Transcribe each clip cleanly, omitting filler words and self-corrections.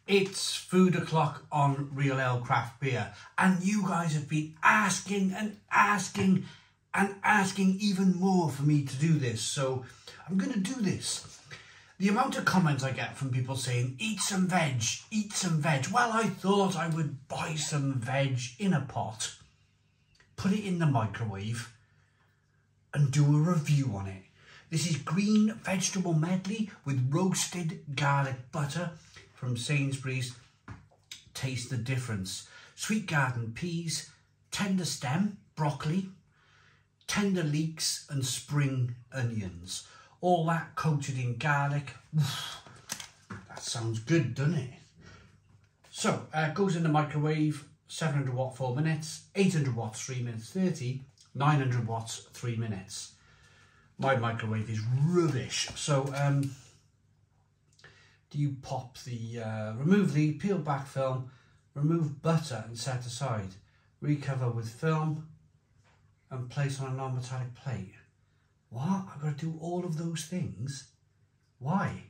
It's food o'clock on Real Ale Craft Beer, and you guys have been asking and asking and asking even more for me to do this, so I'm going to do this. The amount of comments I get from people saying, eat some veg, eat some veg. Well, I thought I would buy some veg in a pot, put it in the microwave and do a review on it. This is green vegetable medley with roasted garlic butter from Sainsbury's. Taste the difference. Sweet garden peas, tender stem, broccoli, tender leeks and spring onions. All that coated in garlic. Oof, that sounds good, doesn't it? So, it goes in the microwave, 700 watt 4 minutes, 800 watts 3 minutes 30, 900 watts 3 minutes. My microwave is rubbish. So, do you pop the, remove the peeled back film, remove butter and set aside, recover with film and place on a non-metallic plate. What? I've got to do all of those things? Why?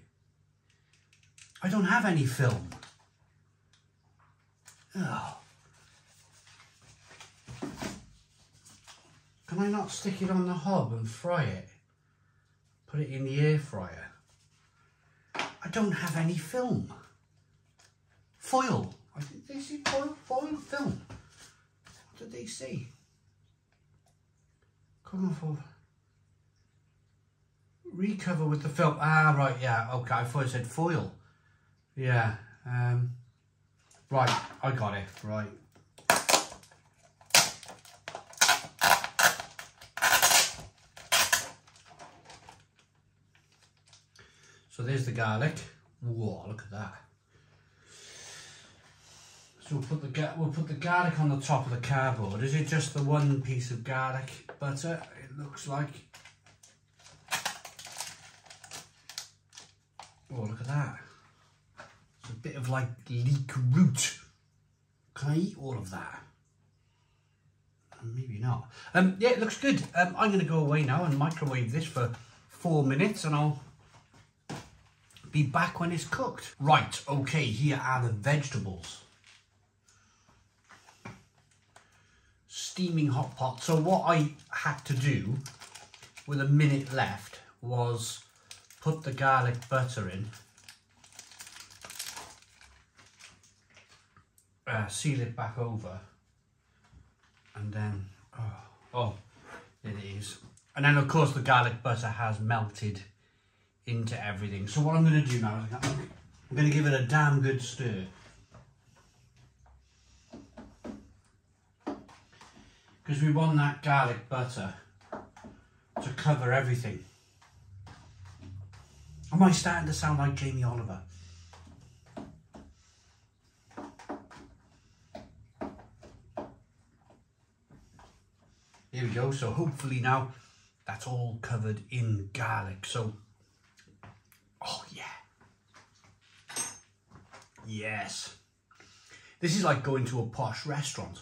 I don't have any film. Oh. Can I not stick it on the hob and fry it? Put it in the air fryer? I don't have any film. Foil. I think they say foil film. What did they say? Come on for recover with the film. Ah, right, yeah, okay. I thought it said foil. Yeah. Right, I got it. Right. So there's the garlic. Whoa, look at that. So we'll put the garlic on the top of the cardboard. Is it just the one piece of garlic butter? It looks like. Oh, look at that. It's a bit of like leek root. Can I eat all of that? Maybe not. Yeah, it looks good. I'm going to go away now and microwave this for 4 minutes and I'll be back when it's cooked. Right, okay, here are the vegetables. Steaming hot pot. So what I had to do with a minute left was put the garlic butter in, seal it back over, and then, oh, it is. And then of course the garlic butter has melted into everything. So what I'm going to do now is I'm going to give it a damn good stir. Because we want that garlic butter to cover everything. Am I starting to sound like Jamie Oliver? Here we go. So hopefully now that's all covered in garlic. So, oh yeah. Yes. This is like going to a posh restaurant.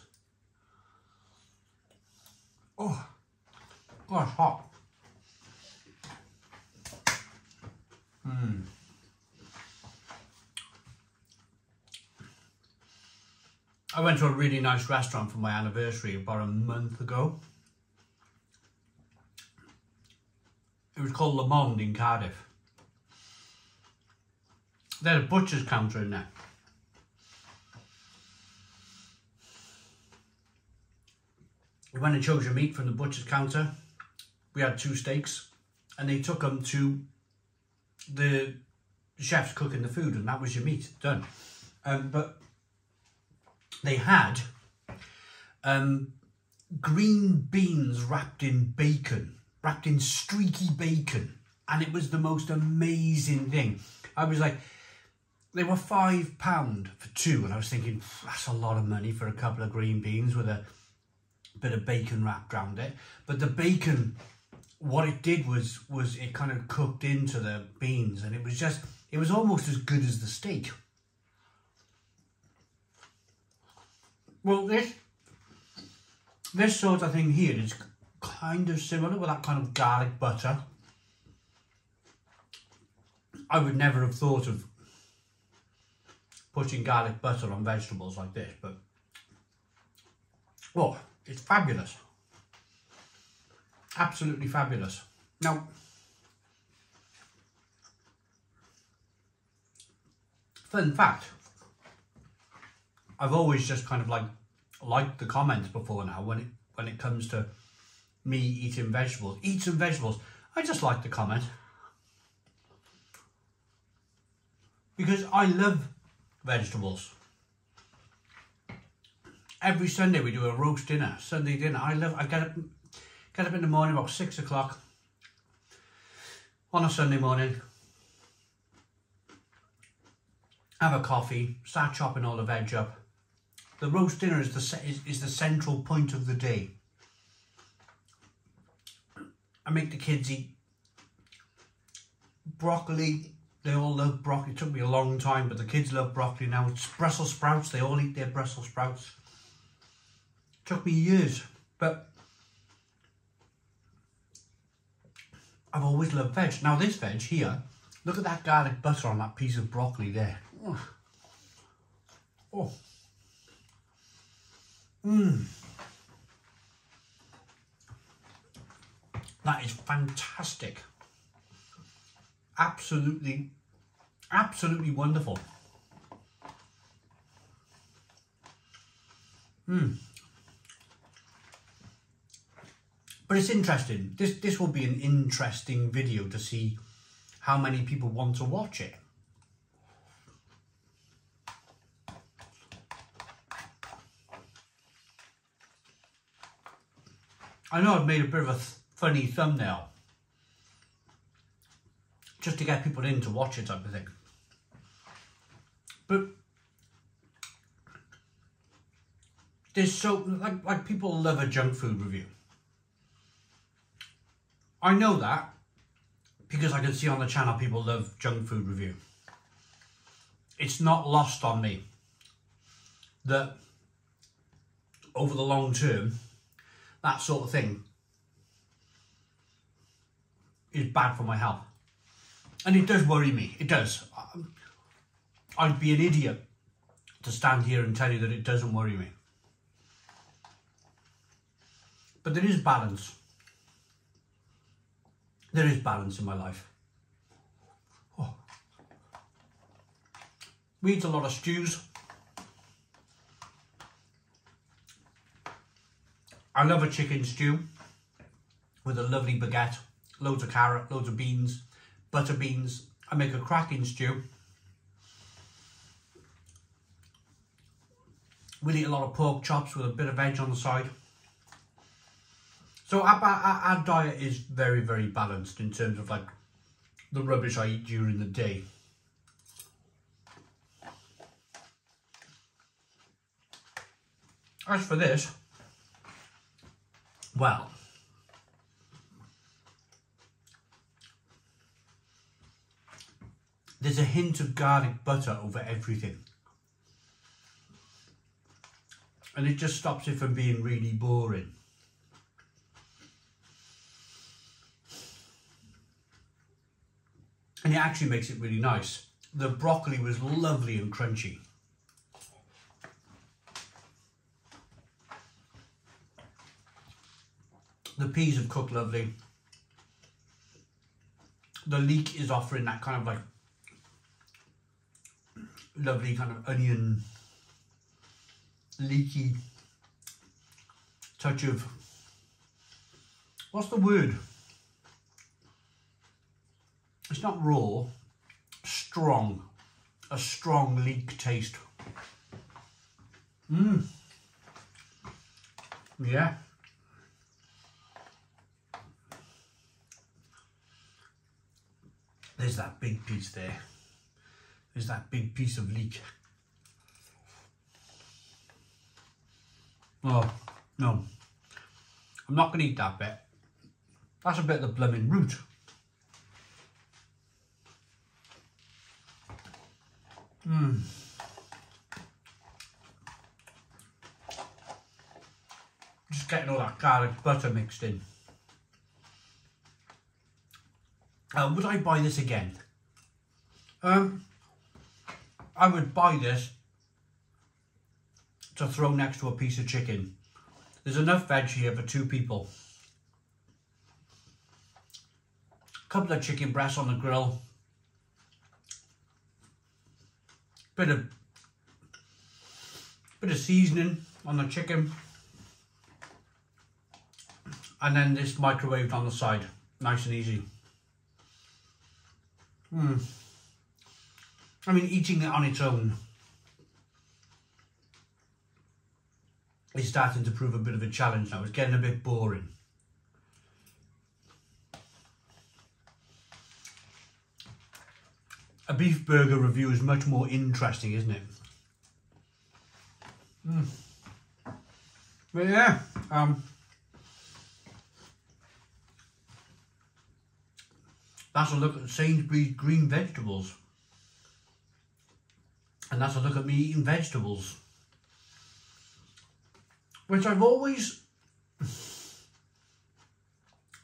Oh, gosh, hot. I went to a really nice restaurant for my anniversary about a month ago. It was called Le Monde in Cardiff. They had a butcher's counter in there. We went and chose your meat from the butcher's counter. We had 2 steaks and they took them to the chefs cooking the food and that was your meat, done. But they had green beans wrapped in bacon, wrapped in streaky bacon, and it was the most amazing thing. I was like, they were £5 for 2 and I was thinking, that's a lot of money for a couple of green beans with a bit of bacon wrapped around it. But the bacon, what it did was it kind of cooked into the beans and it was almost as good as the steak. Well, this sort of thing here is kind of similar with that kind of garlic butter. I would never have thought of putting garlic butter on vegetables like this, but oh, it's fabulous. Absolutely fabulous. Now, fun fact, I've always just kind of liked the comments before now when it comes to me eating vegetables. Eat some vegetables. I just like the comment. Because I love vegetables. Every Sunday we do a roast dinner, Sunday dinner. I get up in the morning about 6 o'clock on a Sunday morning, have a coffee, start chopping all the veg up. The roast dinner is the central point of the day. I make the kids eat broccoli. They all love broccoli. It took me a long time, but the kids love broccoli now. It's Brussels sprouts. They all eat their Brussels sprouts. It took me years, but I've always loved veg. Now this veg here, look at that garlic butter on that piece of broccoli there. Oh. Oh. Mmm. That is fantastic. Absolutely, absolutely wonderful. But it's interesting. This will be an interesting video to see how many people want to watch it. I know I've made a bit of a funny thumbnail just to get people in to watch it type of thing. But there's so, like people love a junk food review. I know that because I can see on the channel people love junk food review. It's not lost on me that over the long term, that sort of thing is bad for my health. And it does worry me, it does. I'd be an idiot to stand here and tell you that it doesn't worry me. But there is balance. There is balance in my life. Oh. We eat a lot of stews. I love a chicken stew with a lovely baguette, loads of carrot, loads of beans, butter beans. I make a cracking stew. We'll eat a lot of pork chops with a bit of veg on the side. So our diet is very, very balanced in terms of like the rubbish I eat during the day. As for this, well, there's a hint of garlic butter over everything. And it just stops it from being really boring. And it actually makes it really nice. The broccoli was lovely and crunchy. The peas have cooked lovely. The leek is offering that kind of like lovely kind of onion, leeky touch of, what's the word? It's not raw, strong. A strong leek taste. Yeah. There's that big piece there. There's that big piece of leek. Oh, no. I'm not going to eat that bit. That's a bit of the blooming root. Just getting all that garlic butter mixed in. Would I buy this again? I would buy this to throw next to a piece of chicken. There's enough veg here for 2 people. A couple of chicken breasts on the grill. Bit of seasoning on the chicken. And then this microwaved on the side. Nice and easy. I mean, eating it on its own is starting to prove a bit of a challenge now. It's getting a bit boring. A beef burger review is much more interesting, isn't it? But yeah, that's a look at Sainsbury's green vegetables. And that's a look at me eating vegetables. Which I've always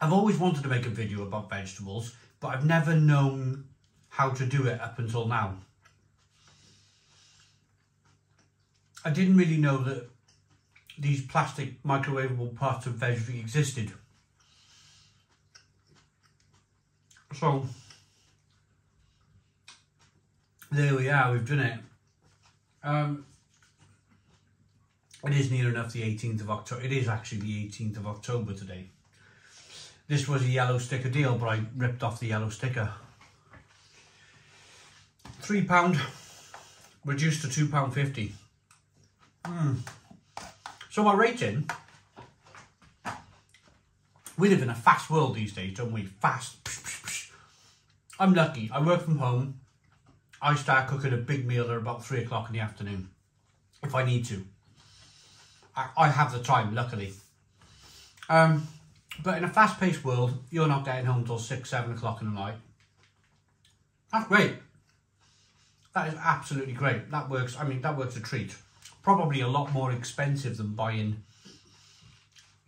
wanted to make a video about vegetables, but I've never known how to do it up until now. I didn't really know that these plastic microwavable pots of veggie existed. So there we are, we've done it. It is near enough the 18th of October. It is actually the 18th of October today. This was a yellow sticker deal, but I ripped off the yellow sticker. £3 reduced to £2.50. So my rating, we live in a fast world these days, don't we? Fast. I'm lucky. I work from home. I start cooking a big meal at about 3 o'clock in the afternoon, if I need to. I have the time, luckily. But in a fast-paced world, you're not getting home till 6, 7 o'clock in the night. That's great. That is absolutely great. That works. I mean, that works a treat. Probably a lot more expensive than buying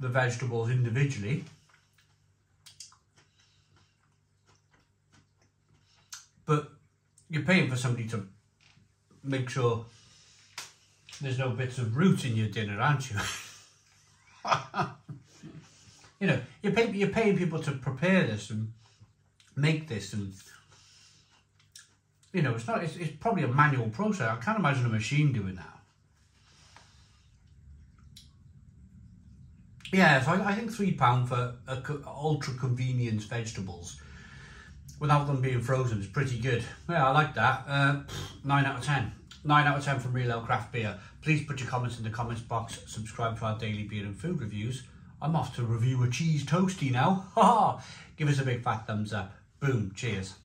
the vegetables individually. But you're paying for somebody to make sure there's no bits of root in your dinner, aren't you? You know, you're paying people to prepare this and make this, and you know, it's probably a manual process. I can't imagine a machine doing that. Yeah, so I think £3 for ultra convenience vegetables without them being frozen is pretty good. Yeah, I like that. 9 out of 10. 9 out of 10 from Real Ale Craft Beer. Please put your comments in the comments box. Subscribe to our daily beer and food reviews. I'm off to review a cheese toastie now. Give us a big fat thumbs up. Boom. Cheers.